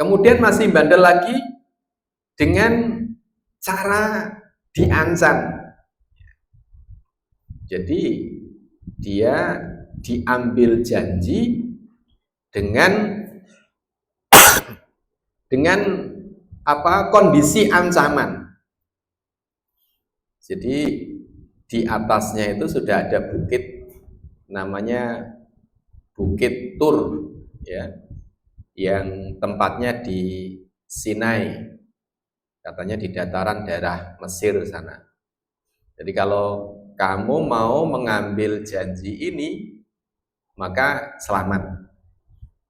Kemudian masih bandel lagi dengan cara diancam. Jadi dia diambil janji dengan kondisi ancaman. Jadi di atasnya itu sudah ada bukit, namanya Bukit Tur, ya, yang tempatnya di Sinai, katanya di dataran daerah Mesir sana. Jadi kalau kamu mau mengambil janji ini, maka selamat.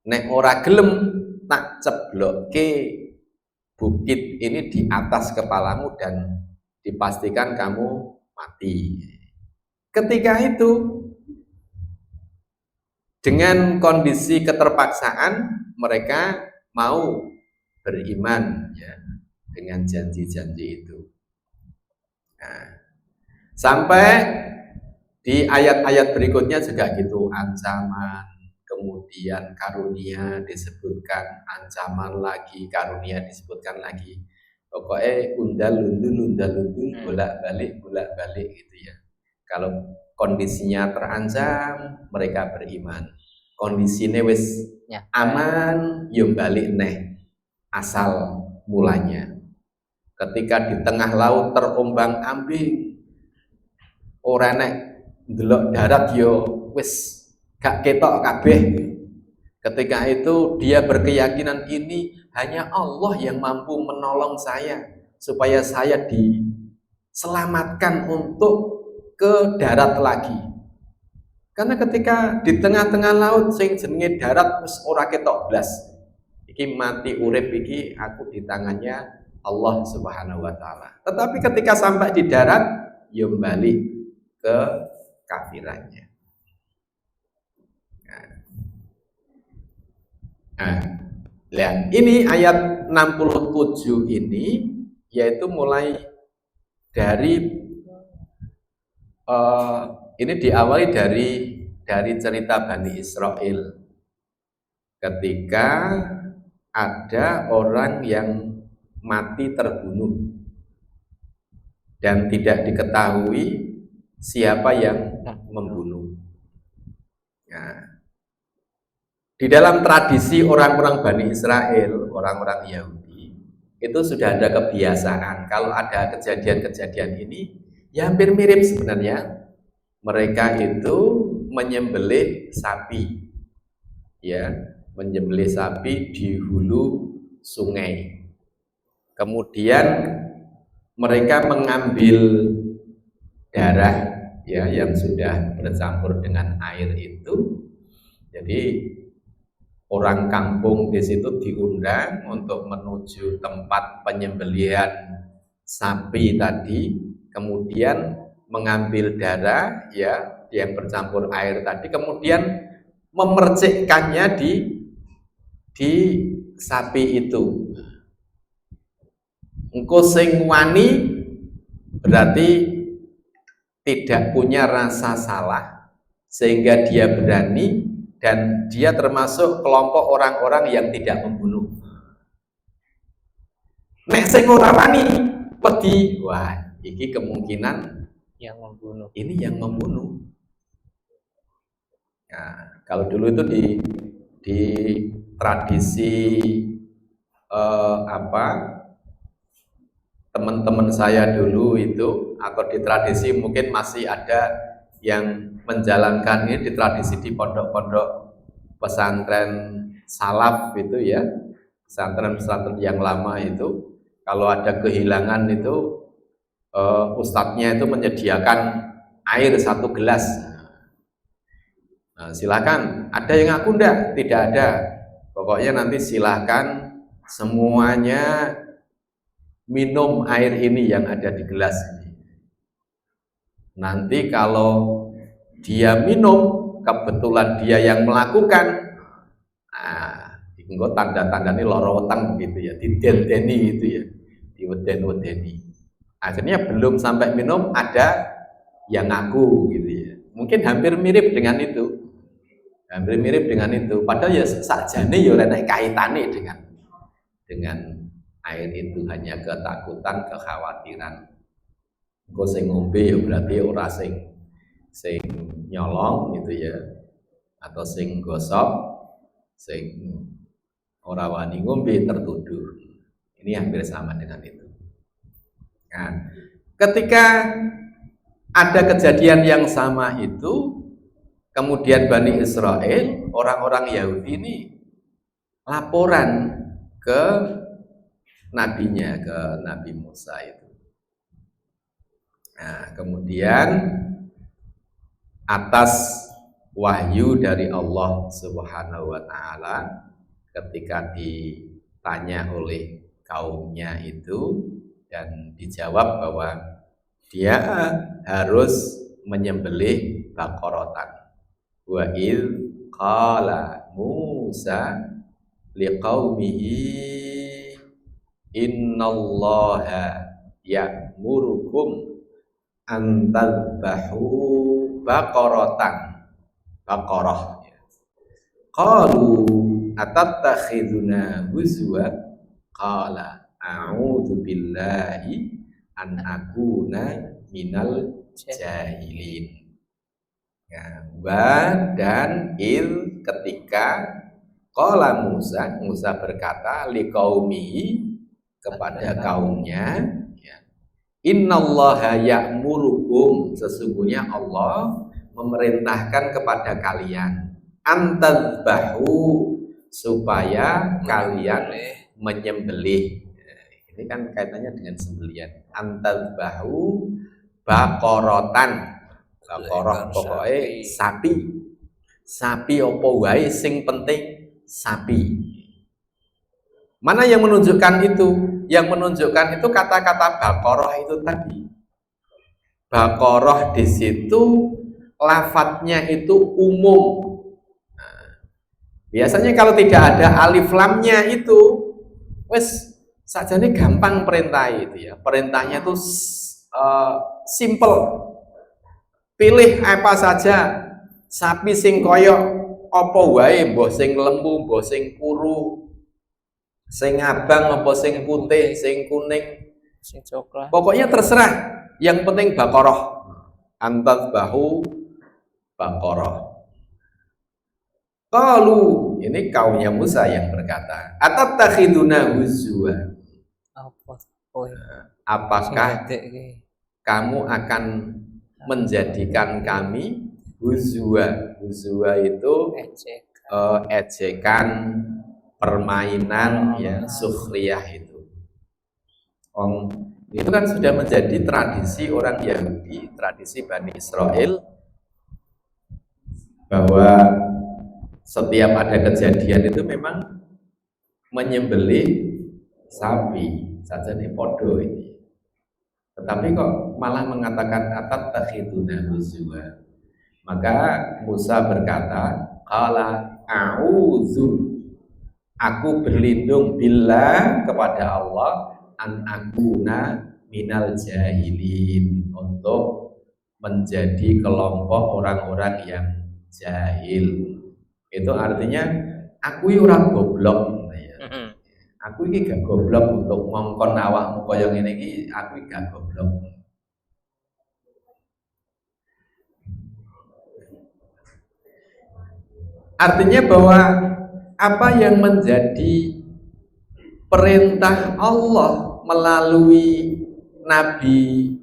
Nek ora gelem tak ceblokke bukit ini di atas kepalamu dan dipastikan kamu mati. Ketika itu dengan kondisi keterpaksaan mereka mau beriman, ya, dengan janji-janji itu. Nah, sampai di ayat-ayat berikutnya juga gitu, ancaman, kemudian karunia disebutkan, ancaman lagi, karunia disebutkan lagi. Pokoknya undal-undul, bolak-balik gitu ya. Kalau kondisinya terancam, mereka beriman. Kondisinya wis aman, yo balik neh asal mulanya. Ketika di tengah laut terombang-ambing, ora nek ndelok darat yo wis gak ketok kabeh. Ketika itu dia berkeyakinan ini hanya Allah yang mampu menolong saya supaya saya diselamatkan untuk ke darat lagi. Karena ketika di tengah-tengah laut sing jenenge darat wis ora ketok blas. Iki mati urip iki aku di tangannya Allah Subhanahu wa taala. Tetapi ketika sampai di darat yo balik ke kafirannya. Nah, ini ayat 67 ini yaitu mulai dari ini diawali dari cerita Bani Israel ketika ada orang yang mati terbunuh dan tidak diketahui siapa yang membunuh. Nah, di dalam tradisi orang-orang Bani Israel, orang-orang Yahudi, itu sudah ada kebiasaan kalau ada kejadian-kejadian ini, ya hampir mirip sebenarnya. Mereka itu menyembelih sapi, ya, menyembelih sapi di hulu sungai. Kemudian mereka mengambil darah, ya, yang sudah bercampur dengan air itu. Jadi orang kampung di situ diundang untuk menuju tempat penyembelihan sapi tadi, kemudian mengambil darah, ya, yang bercampur air tadi, kemudian memercikkannya di sapi itu. Engko sing wani berarti tidak punya rasa salah sehingga dia berani. Dan dia termasuk kelompok orang-orang yang tidak membunuh. Nek sing ora wani wedi, wah, iki kemungkinan yang membunuh. Ini yang membunuh. Nah, kalau dulu itu di tradisi teman-teman saya dulu itu, atau di tradisi mungkin masih ada yang menjalankan ini di tradisi di pondok-pondok pesantren salaf itu, ya, pesantren-pesantren yang lama itu, kalau ada kehilangan itu ustadznya itu menyediakan air 1 gelas. Nah, silakan, ada yang ngaku enggak? Tidak ada. Pokoknya nanti silakan semuanya minum air ini yang ada di gelas ini. Nanti kalau dia minum, kebetulan dia yang melakukan, nah, engko tanda-tanda ini loro weteng gitu ya, didenteni gitu ya, diweden-wedeni. Akhirnya belum sampai minum ada yang ngaku gitu ya. Mungkin hampir mirip dengan itu. Hampir mirip dengan itu. Padahal ya sakjane ya ora nek kaitane dengan air itu hanya ketakutan, kekhawatiran. Engko sing ngombe ya berarti ora sing nyolong gitu ya, atau sing gosok, sing ora wani ngombe tertuduh. Ini hampir sama dengan itu. Nah, ketika ada kejadian yang sama itu, kemudian Bani Israel, orang-orang Yahudi ini laporan ke nabinya, ke Nabi Musa itu. Nah, kemudian atas wahyu dari Allah Subhanahu wa taala, ketika ditanya oleh kaumnya itu dan dijawab bahwa dia harus menyembelih baqaratan. Wa id qala Musa liqaumihi innallaha ya'murukum an tadbahu baqaratan. Baqarah. Qalu atattakhiduna huzwa qala a'udzu billahi an akuna minal jahilin. Ya, dan ketika qala Musa berkata liqaumihi kepada kaumnya, ya, innallaha ya'murukum, sesungguhnya Allah memerintahkan kepada kalian antadzbahu, supaya kalian menyembelih. Ini kan kaitannya dengan sembelian. Antadzbahu baqaratan. Baqarah pokoknya sapi. Sapi opo wae sing penting sapi. Mana yang menunjukkan itu? Yang menunjukkan itu kata-kata baqarah itu tadi. Baqarah di situ lafadznya itu umum. Nah, biasanya kalau tidak ada alif lamnya itu, wes sajane gampang perintah itu ya. Perintahnya itu simple. Pilih apa saja, sapi sing koyok apa wae, mbah sing lembu, mbah sing kuru, sing abang apa sing putih, sing kuning, sing coklat. Pokoknya terserah, yang penting baqarah. Antadzbahu baqarah. Qalu, ini kaumnya Musa yang berkata, atattakhiduna huzwa. Apakah kamu akan menjadikan kami huzwa? Huzwa itu ejekan, permainan, ya, sukhriyah itu. Itu kan sudah menjadi tradisi orang Yahudi, tradisi Bani Israel, bahwa setiap ada kejadian itu memang menyembelih sapi saja nih podo ini. Tetapi kok malah mengatakan atattakhiduna huzwa. Maka Musa berkata, qala a'udzu, aku berlindung billah kepada Allah, an akuna minal jahilin, untuk menjadi kelompok orang-orang yang jahil. Itu artinya aku orang goblok ya. Aku ini gak goblok untuk ngongkon awakmu kaya ngene iki, aku gak goblok. Artinya bahwa apa yang menjadi perintah Allah melalui Nabi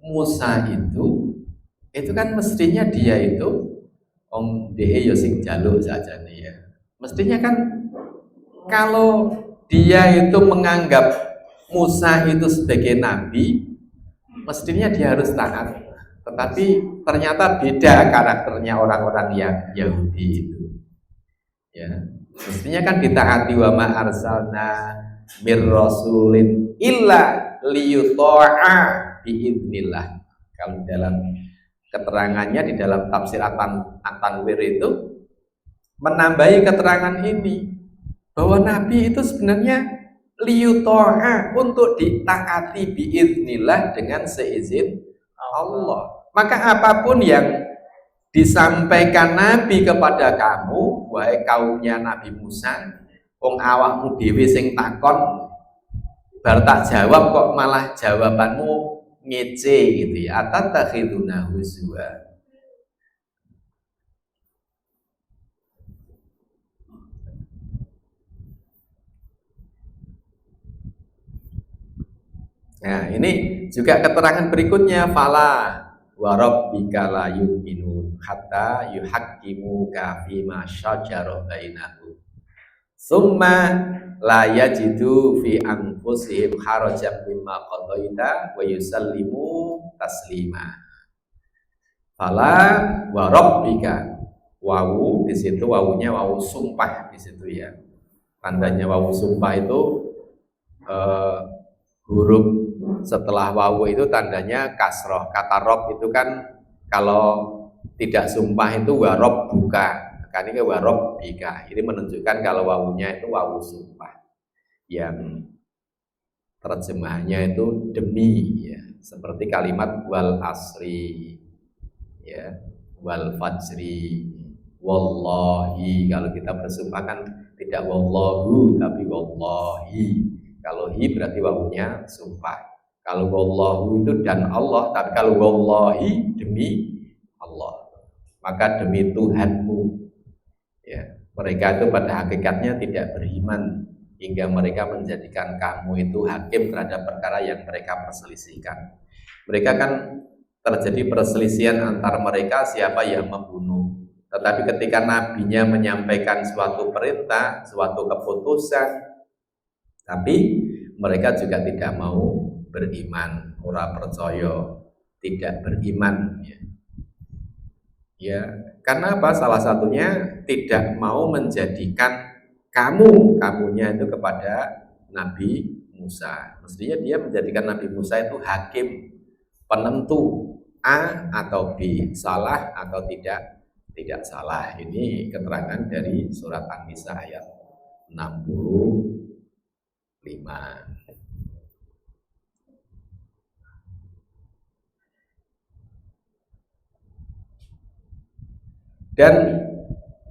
Musa itu kan mestinya dia itu dehe yo sing jaluk saja nih ya. Mestinya kan kalau dia itu menganggap Musa itu sebagai nabi, mestinya dia harus taat. Tetapi ternyata beda karakternya orang-orang yang Yahudi itu. Ya, mestinya kan ditaati, wa ma arsalna mir rasulin illa liyuta'a biidznillah. Kalau dalam keterangannya di dalam tafsir At-Tanwir itu menambahi keterangan ini, bahwa Nabi itu sebenarnya liyuta'a, untuk ditaati biidznillah, dengan seizin Allah. Maka apapun yang disampaikan Nabi kepada kamu, wahai kaumnya Nabi Musa, wong awakmu dhewe sing takon, bar tak jawab kok malah jawabanmu ngece gitu ya. Atatakhiduna huzwa. Nah, ini juga keterangan berikutnya, fala wa rabbika la yu'minun hatta yuhaqqimuka fima syajara bainahum summa la yajidu fi anfusihim harajan mimma qadaita wa yusallimu taslima. Fala wa rabbika, wawu di situ, wawunya wawu sumpah di situ ya. Tandanya wawu sumpah itu huruf setelah wawu itu tandanya kasroh. Kata rob itu kan kalau tidak sumpah itu warob buka, kan ini warob bika. Ini menunjukkan kalau wawunya itu wawu sumpah yang terjemahannya itu demi ya, seperti kalimat wal asri ya, wal fajri, wallahi. Kalau kita bersumpah kan tidak wallahu tapi wallahi. Kalau hi berarti wawunya sumpah. Kalau wallahu itu dan Allah, tapi kalau wallahi demi Allah, maka demi Tuhanmu ya. Mereka itu pada hakikatnya tidak beriman hingga mereka menjadikan kamu itu hakim terhadap perkara yang mereka perselisihkan. Mereka kan terjadi perselisihan antara mereka siapa yang membunuh. Tetapi ketika nabinya menyampaikan suatu perintah, suatu keputusan, tapi mereka juga tidak mau beriman, ora percaya, tidak beriman ya. Ya, karena apa? Salah satunya tidak mau menjadikan kamunya itu kepada Nabi Musa. Mestinya dia menjadikan Nabi Musa itu hakim, penentu A atau B, salah atau tidak salah. Ini keterangan dari surat An-Nisa ayat 65. Dan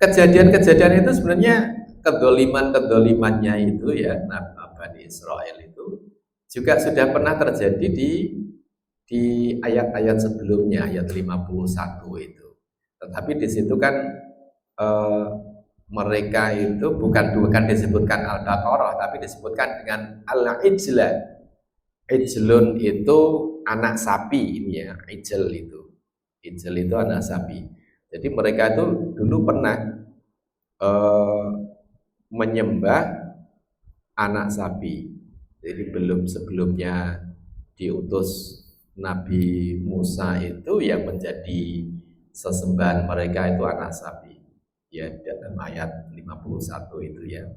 kejadian-kejadian itu sebenarnya kedolimannya itu ya, Bani Israel itu juga sudah pernah terjadi di ayat-ayat sebelumnya, ayat 51 itu. Tetapi di situ kan mereka itu bukan disebutkan Al-Baqarah, tapi disebutkan dengan Al-Ijla. Ijlun itu anak sapi ini ya, ijl itu anak sapi. Jadi mereka itu dulu pernah menyembah anak sapi. Jadi sebelumnya diutus Nabi Musa itu yang menjadi sesembahan mereka itu anak sapi. Ya, dalam ayat 51 itu ya.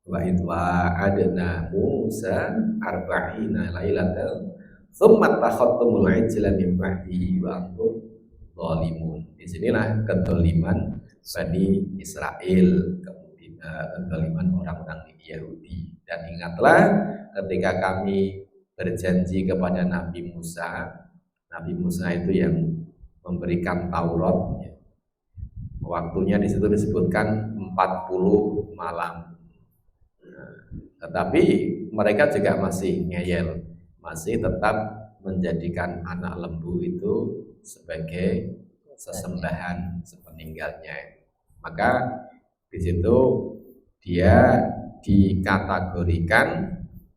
Wa idwa adna Musa arba'ina lailatan tsumma takhadtumul ijla min ba'dihi wa antum zalimun. Disinilah kedoliman Bani Israel, kedoliman orang-orang Yahudi. Dan ingatlah ketika kami berjanji kepada Nabi Musa itu yang memberikan Taurat. Waktunya di situ disebutkan 40 malam. Tetapi mereka juga masih ngeyel, masih tetap menjadikan anak lembu itu sebagai sesembahan sepeninggalnya. Maka di situ dia dikategorikan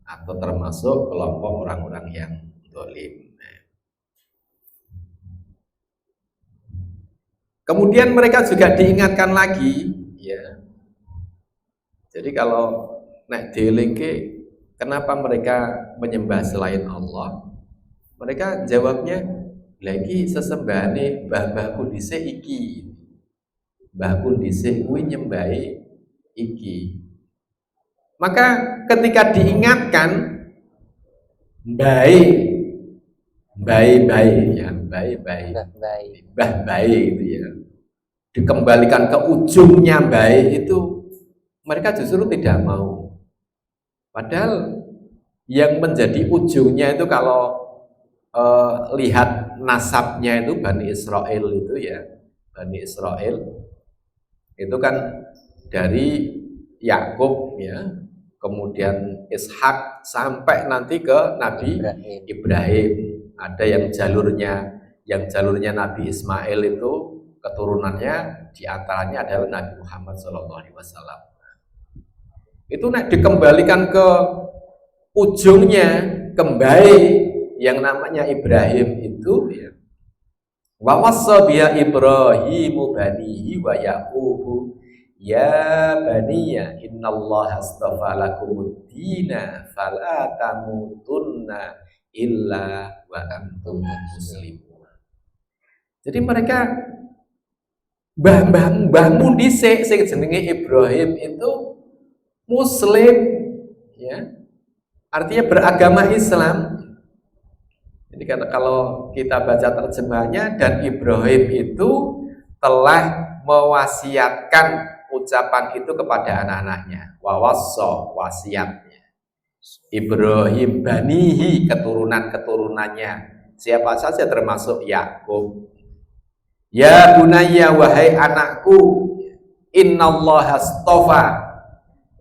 atau termasuk kelompok orang-orang yang zalim. Kemudian mereka juga diingatkan lagi, ya. Jadi kalau nek dilingke, kenapa mereka menyembah selain Allah? Mereka jawabnya, lagi sesembahane mbah-mbahku dhisik iki. Mbahku dhisik kuwi nyembahi iki. Maka ketika diingatkan baik ya, baik itu ya, dikembalikan ke ujungnya baik itu, mereka justru tidak mau. Padahal yang menjadi ujungnya itu kalau lihat nasabnya itu Bani Israel itu ya, Bani Israel itu kan dari Yakub ya, kemudian Ishak sampai nanti ke Nabi Ibrahim. Ada yang jalurnya Nabi Ismail itu keturunannya diantaranya adalah Nabi Muhammad SAW. Itu dikembalikan ke ujungnya kembali yang namanya Ibrahim itu ya. Wa wassa biya Ibrahimu banihi wa Yaqubu ya baniya innallaha astafa lakumud dina fala tamutunna illa wa antum muslimun. Jadi mereka mbah-mbahmu dhisik sing jenenge Ibrahim itu muslim ya. Artinya beragama Islam. Jadi kalau kita baca terjemahnya, dan Ibrahim itu telah mewasiatkan ucapan itu kepada anak-anaknya. Wawassa, wasiatnya. Ibrahim banihi, keturunan-keturunannya. Siapa saja termasuk Yakub. Ya bunayya, wahai anakku, innallaha astafa.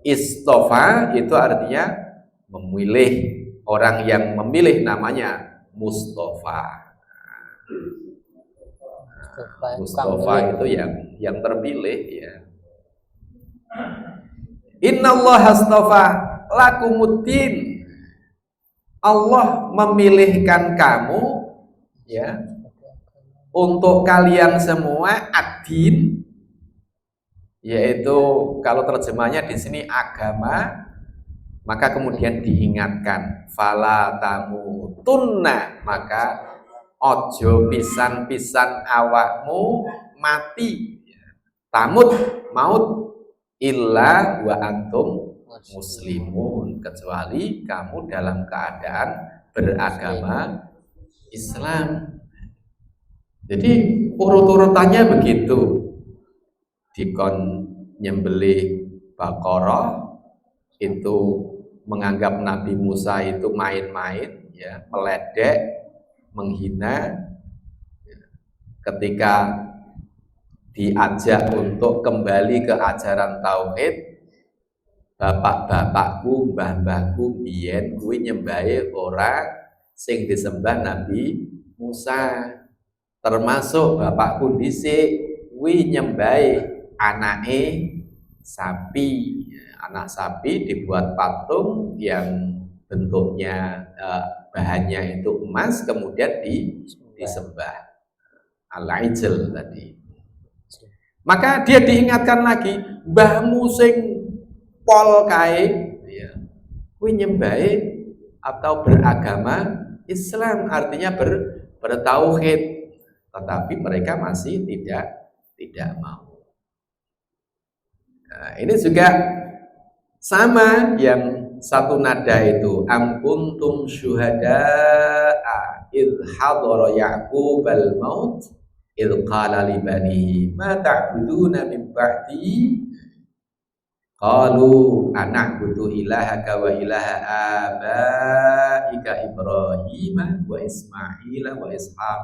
Istofa itu artinya memilih. Orang yang memilih namanya Mustafa. Mustafa itu yang terpilih ya. Innallaha astafa lakumuddin. Allah memilihkan kamu ya untuk kalian semua ad-din, yaitu kalau terjemahnya di sini agama. Maka kemudian diingatkan fala tamutunna, maka ojo pisan-pisan awakmu mati tamut maut illa wa antum muslimun, kecuali kamu dalam keadaan beragama Islam. Jadi urut-urutannya begitu. Dikon nyembelih Baqarah itu menganggap Nabi Musa itu main-main, ya, meledek, menghina. Ketika diajak untuk kembali ke ajaran tauhid, bapak-bapakku, mbah-mbahku biyen kuwi nyembahe ora sing disembah Nabi Musa. Termasuk bapakku dhisik kuwi nyembahe anake sapi. Anak sapi dibuat patung yang bentuknya bahannya itu emas, kemudian disembah al-ijl tadi. Maka dia diingatkan lagi, mbahmu sing pol kae ya, kuwi nyembahe atau beragama Islam, artinya bertauhid, tetapi mereka masih tidak mau. Nah, ini juga sama yang satu nada itu, am kuntum syuhada'a idh hadara Ya'qub al-maut idh qala li banihi ma ta'buduna min ba'di qalu ana'budu ilahaka wa ilaha abaika Ibrahim wa Ismail wa Ishaq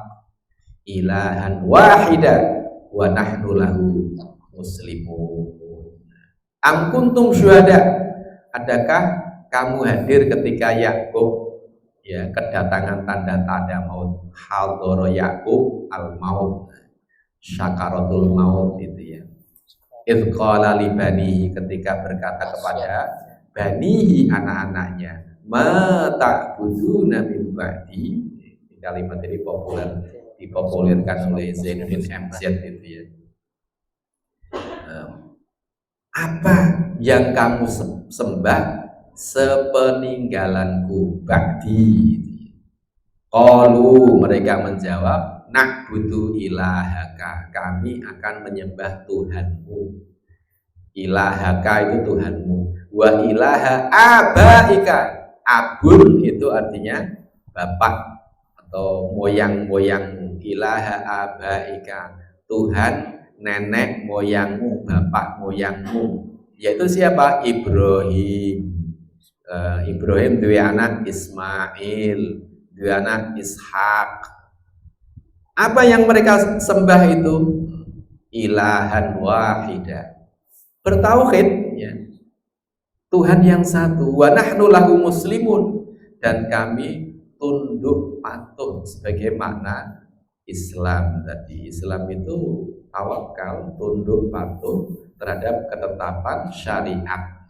ilahan wahida wa nahnu lahu muslimun. Am kuntum syuhada, adakah kamu hadir ketika Yakub ya kedatangan tanda-tanda maut, hadara Yakub al maut, syakaratul maut itu ya. Idh qala li banihi, ketika berkata kepada banihi, anak-anaknya, ma ta'buduna min ba'di. Kalimat ini dipopulerkan oleh Zainuddin MZ itu ya. Apa yang kamu sembah sepeninggalanku ba'di? Qalu, mereka menjawab, na'budu ilahaka, kami akan menyembah Tuhanmu. Ilahaka itu Tuhanmu. Wa ilaha abaika, abun itu artinya bapak atau moyang-moyangmu. Ilaha abaika, Tuhan nenek moyangmu, bapak moyangmu, yaitu siapa? Ibrahim. Ibrahim dua anak Ismail, dua anak Ishak. Apa yang mereka sembah itu? Ilahan wahidah, bertauhid ya. Tuhan yang satu. Wa nahnu lahu muslimun, dan kami tunduk patuh sebagai makna Islam tadi. Islam itu tawakal, tunduk patuh terhadap ketetapan syariat.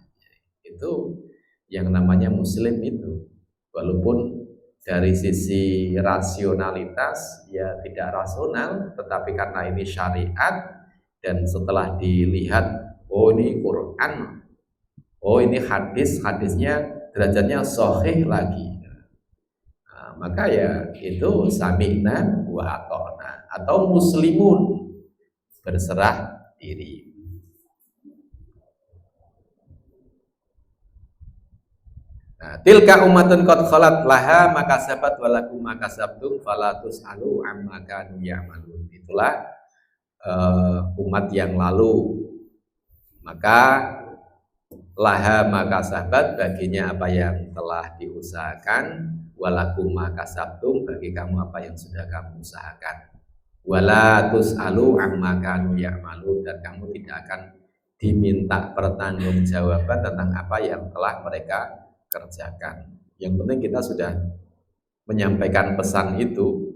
Itu yang namanya muslim itu. Walaupun dari sisi rasionalitas ya tidak rasional, tetapi karena ini syariat dan setelah dilihat, oh ini Quran, oh ini hadis, hadisnya derajatnya sahih lagi. Nah, maka ya itu sami'na wa ata'na atau muslimun, berserah diri. Nah, tilka ummatun qad khalat laha makasabat walakum makasabtum fala tusalu amma kanu ya'malun. Itulah umat yang lalu, maka laha makasabat, baginya apa yang telah diusahakan, walakum makasabtum, bagi kamu apa yang sudah kamu usahakan, wala tusalu amma kanu ya'malun, dan kamu tidak akan diminta pertanggungjawaban tentang apa yang telah mereka kerjakan. Yang penting kita sudah menyampaikan pesan itu,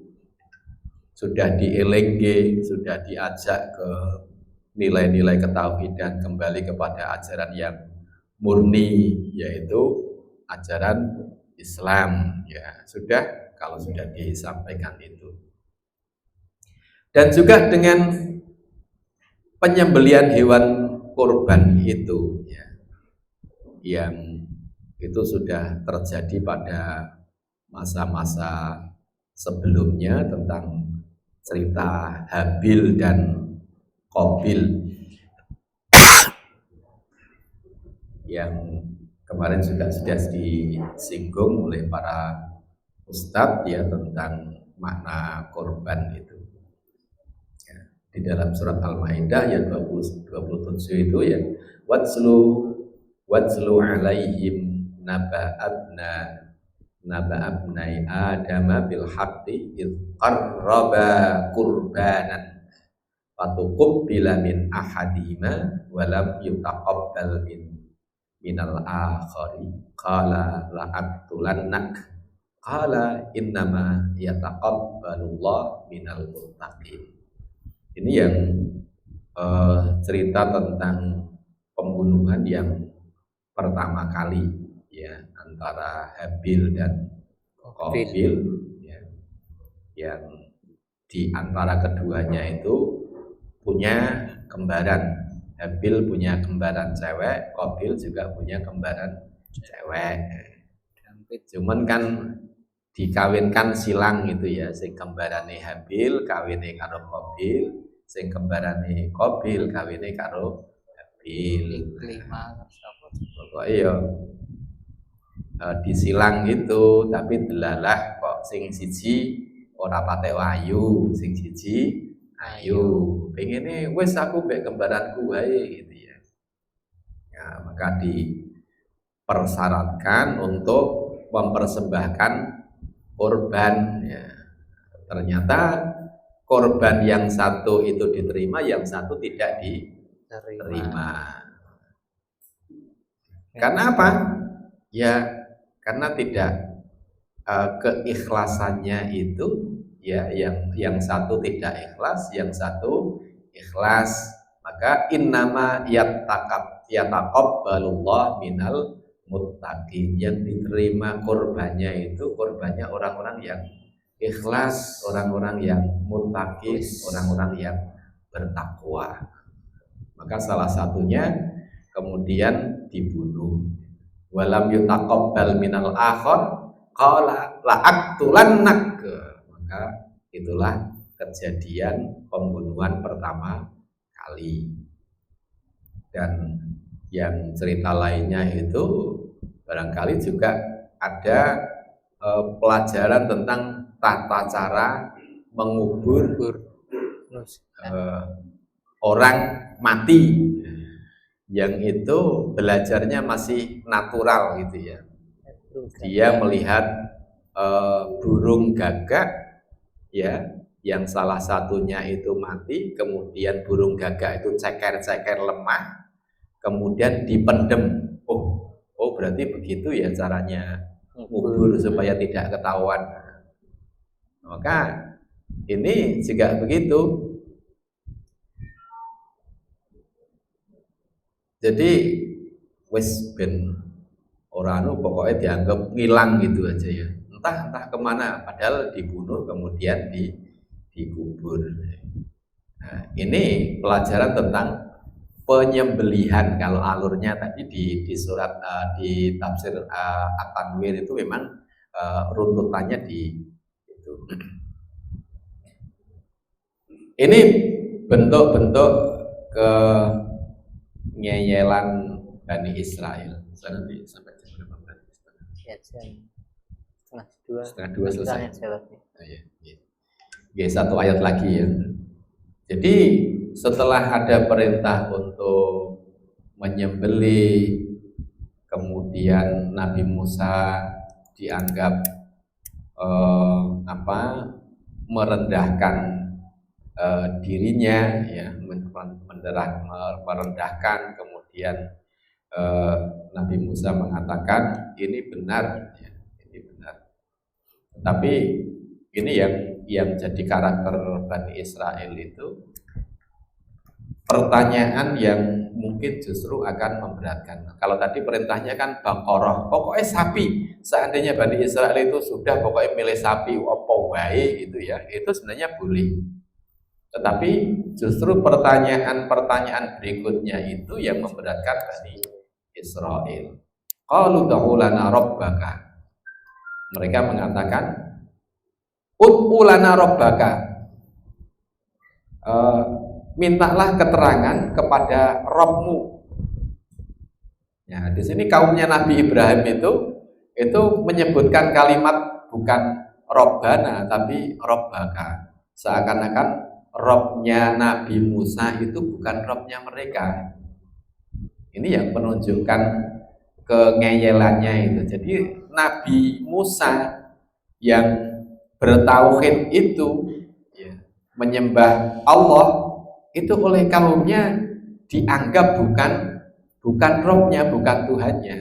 sudah dielengge, sudah diajak ke nilai-nilai ketauhidan, kembali kepada ajaran yang murni, yaitu ajaran Islam. Ya sudah, kalau sudah disampaikan itu. Dan juga dengan penyembelihan hewan kurban itu, ya, yang itu sudah terjadi pada masa-masa sebelumnya tentang cerita Habil dan Qabil yang kemarin juga sudah disinggung oleh para ustadz ya, tentang makna korban itu ya, di dalam surat Al-Maidah yang 27 itu ya, watslu alaihim naba'abnai adama bil haqqi id qarraba qurbanan fatuqbila min ahadihima wa lam yutaqabbal minal akhari qala la'aqtulannak qala innama yataqabbalullah minal muttaqin. Ini yang cerita tentang pembunuhan yang pertama kali ya, antara Habil dan Qabil ya, yang di antara keduanya itu punya kembaran. Habil punya kembaran cewek, Qabil juga punya kembaran cewek. Cuman kan dikawinkan silang gitu ya, sing kembarane Habil kawine karo Qabil, sing kembarane Qabil kawine karo Habil. Pokoknya ya disilang gitu, tapi delalah kok sing siji ora pate wayu, sing siji ayu. Pengene wis aku mbek kembaranku wae gitu ya. Ya, maka dipersyaratkan untuk mempersembahkan korban ya. Ternyata korban yang satu itu diterima, yang satu tidak diterima. Karena apa? Ya karena tidak keikhlasannya itu ya, yang satu tidak ikhlas, yang satu ikhlas. Maka innama yataqabbalullah minal muttaqin, yang diterima korbannya itu korbannya orang-orang yang ikhlas, orang-orang yang muttaqin, orang-orang yang bertakwa. Maka salah satunya kemudian dibunuh. Walam yutaqabbal minal akhar qala la'aqtulannak. Maka itulah kejadian pembunuhan pertama kali. Dan yang cerita lainnya itu barangkali juga ada pelajaran tentang tata cara mengubur orang mati, yang itu belajarnya masih natural gitu ya. Dia melihat burung gagak ya, yang salah satunya itu mati, kemudian burung gagak itu ceker-ceker lemah, kemudian dipendem. Oh, Oh berarti begitu ya caranya ngubur supaya tidak ketahuan. Maka ini juga begitu. Jadi wis ben orang pokoknya dianggap ngilang gitu aja ya. Entah kemana, padahal dibunuh kemudian dikubur. Nah, ini pelajaran tentang penyembelihan. Kalau alurnya tadi di surat di tafsir At-Tanwir itu memang runtutannya di itu. Ini bentuk-bentuk kenyeyelan Bani Israel. Nanti sampai jam berapa berarti? Ya, jam setengah dua selesai. Oh, iya. Oke, satu ayat lagi ya. Jadi setelah ada perintah untuk menyembelih, kemudian Nabi Musa dianggap merendahkan dirinya, ya, merendahkan, kemudian Nabi Musa mengatakan ini benar, ya, ini benar. Tapi ini yang jadi karakter Bani Israel itu pertanyaan yang mungkin justru akan memberatkan. Kalau tadi perintahnya kan Baqarah, pokoknya sapi. Seandainya Bani Israel itu sudah pokoknya milih sapi, apa wae gitu ya, itu sebenarnya boleh. Tetapi justru pertanyaan-pertanyaan berikutnya itu yang memberatkan Bani Israel. Qalu ud'u lana rabbaka. Mereka mengatakan ud'u lana rabbaka. Mintalah keterangan kepada Rabbmu. Ya, di sini kaumnya Nabi Ibrahim itu menyebutkan kalimat bukan Robbana tapi Robbaka. Seakan-akan Robnya Nabi Musa itu bukan Robnya mereka. Ini yang menunjukkan kengeyelannya itu. Jadi Nabi Musa yang bertauhid itu, ya, menyembah Allah, itu oleh kaumnya dianggap bukan Robnya, bukan Tuhannya.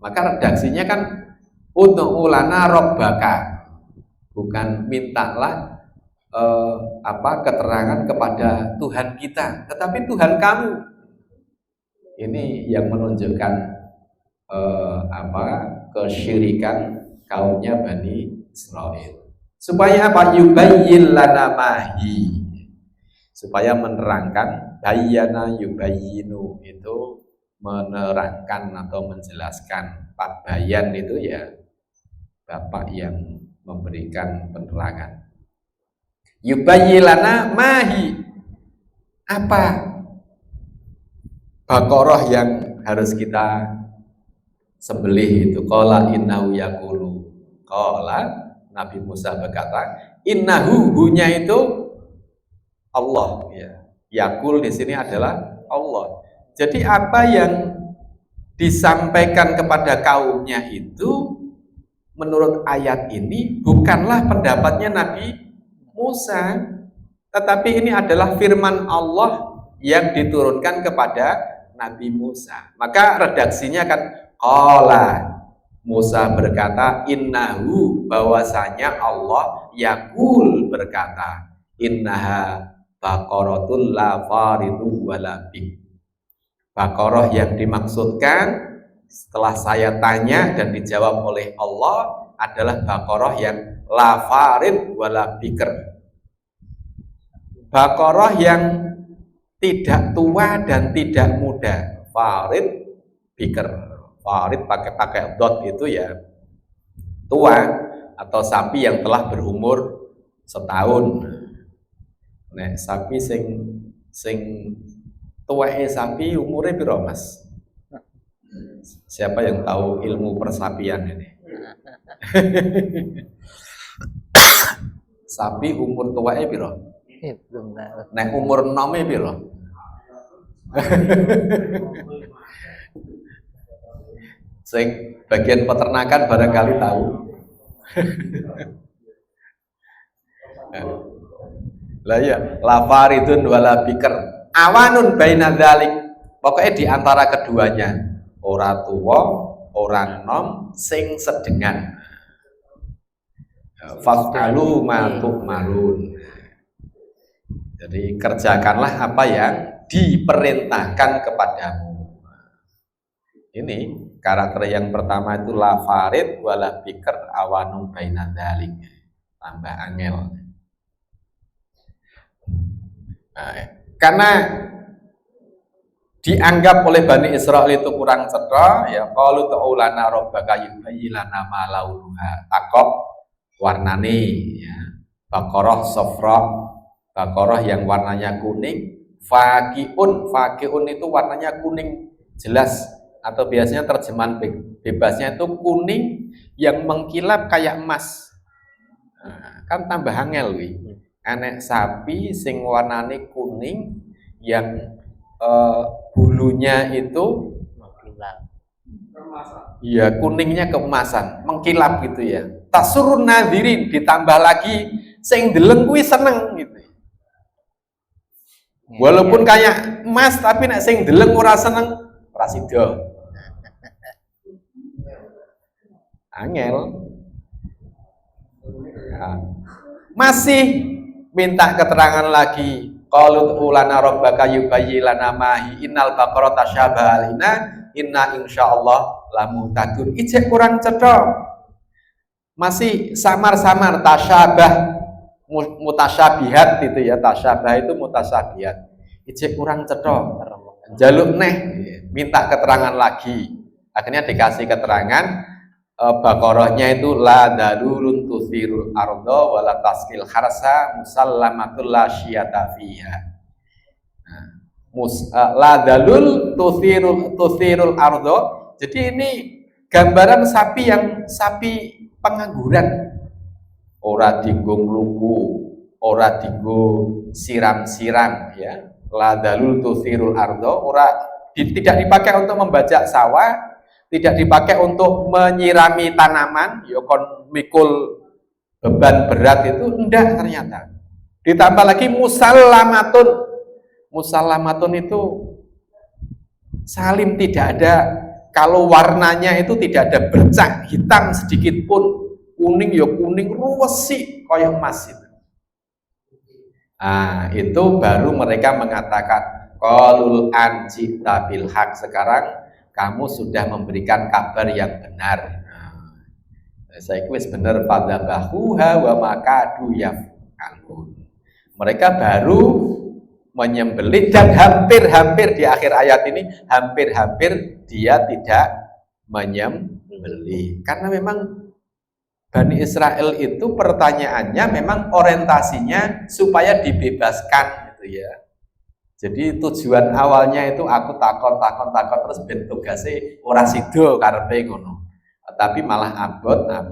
Maka redaksinya kan ud'u lana rabbaka, bukan mintalah keterangan kepada Tuhan kita, tetapi Tuhan kamu. Ini yang menunjukkan kesyirikan kaumnya Bani Israel. Supaya apa? Yubayyin lana mahi, supaya menerangkan. Bayyana yubayyinu itu menerangkan atau menjelaskan. Pak Bayan itu ya bapak yang memberikan penerangan. Yubayyin lana mahi, apa Baqarah yang harus kita sembelih itu. Qala innahu yaqulu. Qala, Nabi Musa berkata, innahu, hunya itu Allah, ya. Yaqul di sini adalah Allah. Jadi apa yang disampaikan kepada kaumnya itu menurut ayat ini bukanlah pendapatnya Nabi Musa, tetapi ini adalah firman Allah yang diturunkan kepada Nabi Musa. Maka redaksinya kan qala, Musa berkata, innahu, bahwasanya Allah, yaqul, berkata, innaha baqaratul la faridu wala bik. Baqarah yang dimaksudkan setelah saya tanya dan dijawab oleh Allah adalah Baqarah yang la farid wala bikr. Baqarah yang tidak tua dan tidak muda. Farid, bikr. Farid pakai dot itu ya tua atau sapi yang telah berumur setahun. Nah, sapi sing tuwae sapi umurnya piro, Mas? Siapa yang tahu ilmu persapian ini? Sapi umur tuwae piro? Belum tahu. Nah, umur nome piro? Sing bagian peternakan barangkali tahu. Lah ya, lafaridun wala bikr. Awanun baina dzalik. Pokoknya di antara keduanya, ora tuwa, orang nom sing sedengan. Fa'alu ma tu'marun. Jadi kerjakanlah apa yang diperintahkan kepadamu. Ini karakter yang pertama itu la farid wala bikr awanum baina dzalik. Tambah angel. Nah, karena dianggap oleh Bani Israel itu kurang cetha, ya qalu ta'ulana rabbaka yubayyilana ma launuha. Takok warnane ya. Baqarah safra, baqarah yang warnanya kuning, faqiun itu warnanya kuning jelas, atau biasanya terjemahan bebasnya itu kuning yang mengkilap kayak emas. Nah, kan tambah angel wi. Anek sapi sing warnane kuning yang bulunya itu mengkilap. Iya, kuningnya keemasan, mengkilap gitu ya. Tasurun nadirin, ditambah lagi sing deleng kuwi seneng gitu. Walaupun kayak emas tapi nek sing deleng ora seneng, ora sida. Angel. Ya. Masih minta keterangan lagi. Qalu ulana rabbaka yubayyilana mahi innal baqara tasyabaha alaina inna insyaallah lamuhtadun. Ijek kurang cetha. Masih samar-samar tasyabah mutasyabihat itu ya, tasyabah itu mutasyabihat. Ijek kurang cetha. Jaluk neh minta keterangan lagi. Akhirnya dikasih keterangan Baqarahnya itu la dalulun tusirul arda wala taskil harsa musallamatul la syiyata fiha. La dalul tusirul arda. Jadi ini gambaran sapi yang sapi pengangguran. Ora dinggo ngluku, ora dinggo siram-siram ya. La dalul tusirul arda, tidak dipakai untuk membajak sawah, tidak dipakai untuk menyirami tanaman, ya kon mikul beban berat itu enggak ternyata. Ditambah lagi musallamatun. Musallamatun itu salim, tidak ada, kalau warnanya itu tidak ada bercak hitam sedikit pun, kuning ya kuning ruwesi kayak emas itu. Nah, itu baru mereka mengatakan qalul anjita bil haq, sekarang kamu sudah memberikan kabar yang benar. Saya kuis benar pada bahuha wa makadu yaf'alun. Mereka baru menyembelih dan hampir-hampir di akhir ayat ini hampir-hampir dia tidak menyembelih. Karena memang Bani Israel itu pertanyaannya memang orientasinya supaya dibebaskan gitu ya. Jadi tujuan awalnya itu aku takon terus ben tugase ora sida karepe ngono. Tapi malah abot. Nah,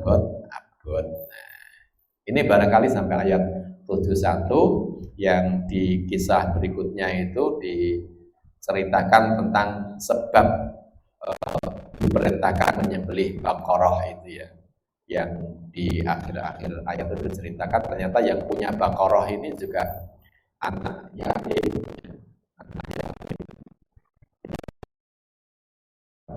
ini barangkali sampai ayat 71 yang di kisah berikutnya itu diceritakan tentang sebab diperintahkan menyembelih Baqarah itu ya. Yang di akhir-akhir ayat itu diceritakan ternyata yang punya Baqarah ini juga anak yatim.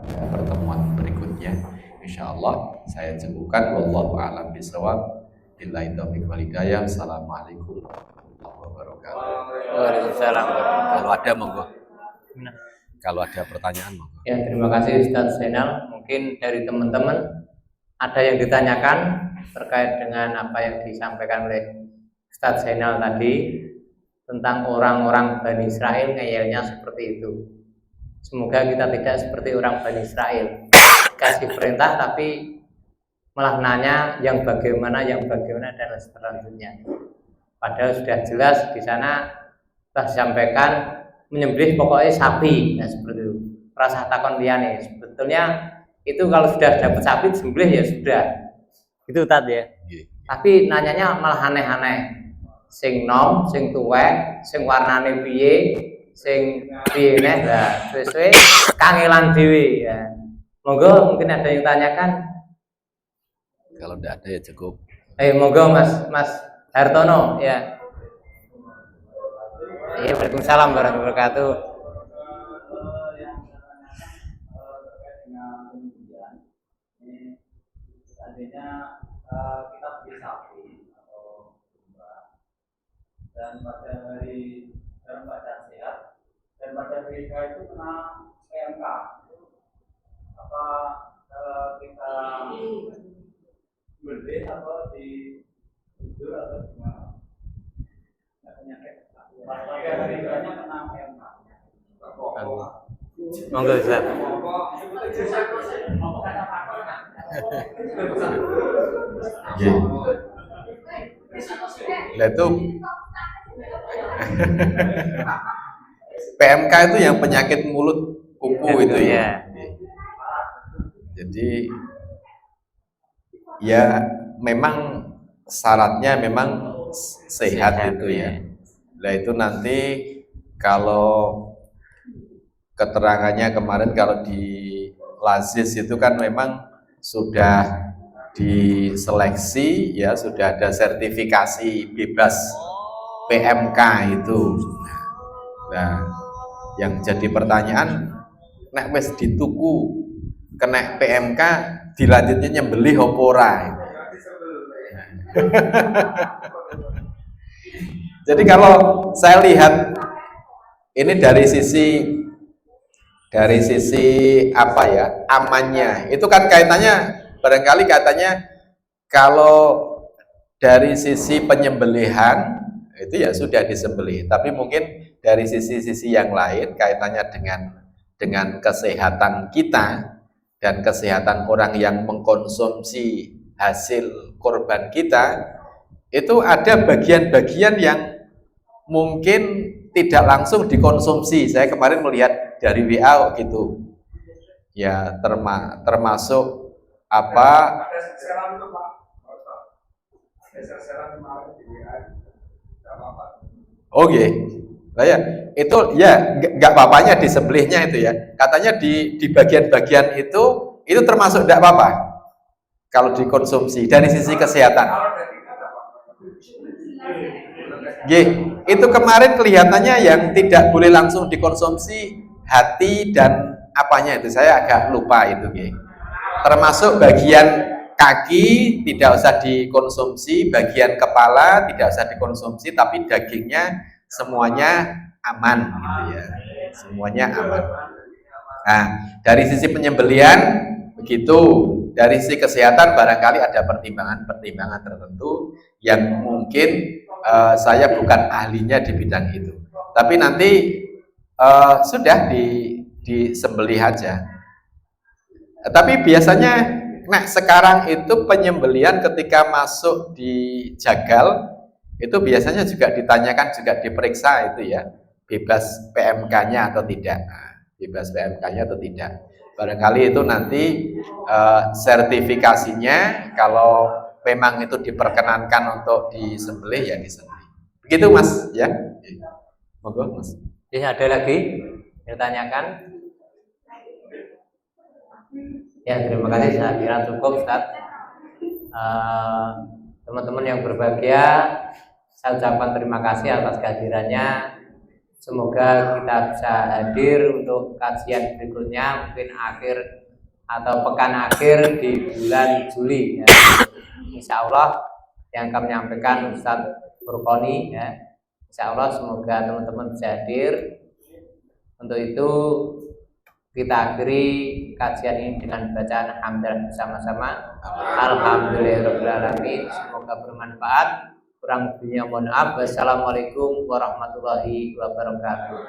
Pertemuan berikutnya insyaallah saya cukupkan. Wallahu a'lam bishawab. Billahi taufiq wal hidayah. Assalamualaikum warahmatullahi wabarakatuh. Waalaikumsalam. Kalau ada monggo. Kalau ada pertanyaan monggo. Ya, terima kasih Ustaz Zainal. Mungkin dari teman-teman ada yang ditanyakan terkait dengan apa yang disampaikan oleh Ustaz Zainal tadi tentang orang-orang Bani Israel ngeyelnya seperti itu. Semoga kita tidak seperti orang Bani Israel, kasih perintah tapi malah nanya yang bagaimana dan selanjutnya. Padahal sudah jelas di sana telah disampaikan menyembelih pokoknya sapi, nah seperti itu. Rasa takon liyane. Sebetulnya itu kalau sudah dapat sapi disembelih ya sudah. Itu tadi ya. Tapi nanyanya malah aneh-aneh. Sing nom, sing tuwek, sing warnane piye, sing piye neh lah, suwe-suwe kangelan dhewe ya. Monggo mungkin ada yang tanyakan. Kalau tidak ada ya cukup. Monggo Mas Hartono ya. Iya, waalaikumsalam warahmatullahi wabarakatuh. seandainya kita beli sapi atau domba dan pada hari dalam keadaan sehat dan pada mereka itu kena PMK, apa kita beli atau tidur atau gimana? Penyakit pada harganya kena PMK. Monggo Ustaz. Nggih. Lah itu PMK itu yang penyakit mulut kuku itu ya. Jadi ya memang syaratnya memang sehat itu ya. Nah itu nanti kalau keterangannya kemarin kalau di Lazis itu kan memang sudah diseleksi ya, sudah ada sertifikasi bebas PMK itu. Nah, yang jadi pertanyaan, nek wis dituku kena PMK dilanjutnya nyembelih apa ora? Jadi kalau saya lihat ini dari sisi apa ya, amannya itu kan kaitannya barangkali katanya kalau dari sisi penyembelihan itu ya sudah disembelih, tapi mungkin dari sisi-sisi yang lain kaitannya dengan kesehatan kita dan kesehatan orang yang mengkonsumsi hasil korban kita, itu ada bagian-bagian yang mungkin tidak langsung dikonsumsi. Saya kemarin melihat dari WA gitu ya, termasuk apa oke nah ya itu ya nggak apa-apanya disembelihnya itu ya, katanya di bagian-bagian itu termasuk tidak apa-apa kalau dikonsumsi dari sisi kesehatan. Itu kemarin kelihatannya yang tidak boleh langsung dikonsumsi hati dan apanya itu saya agak lupa itu. Termasuk bagian kaki tidak usah dikonsumsi, bagian kepala tidak usah dikonsumsi, tapi dagingnya semuanya aman gitu ya, semuanya aman. Nah dari sisi penyembelian begitu, dari sisi kesehatan barangkali ada pertimbangan tertentu yang mungkin saya bukan ahlinya di bidang itu, tapi nanti sudah disembelih aja. Tapi biasanya nah sekarang itu penyembelihan ketika masuk di jagal itu biasanya juga ditanyakan, juga diperiksa itu ya, bebas PMK-nya atau tidak. Bebas PMK-nya atau tidak. Barangkali itu nanti sertifikasinya kalau memang itu diperkenankan untuk disembelih ya disembelih. Begitu Mas ya. Monggo Mas. Ada lagi yang ditanyakan? Ya terima kasih, saya kira cukup Ustaz. Teman-teman yang berbahagia, saya ucapkan terima kasih atas kehadirannya. Semoga kita bisa hadir untuk kajian berikutnya, mungkin akhir atau pekan akhir di bulan Juli ya. Insya Allah yang kami menyampaikan Ustadz Furqoni ya. Insya Allah semoga teman-teman bisa hadir. Untuk itu kita akhiri kajian ini dengan bacaan hamdalah bersama-sama. Alhamdulillahirobbilalamin. Semoga bermanfaat. Kurang lebihnya mohon maaf. Wassalamualaikum warahmatullahi wabarakatuh.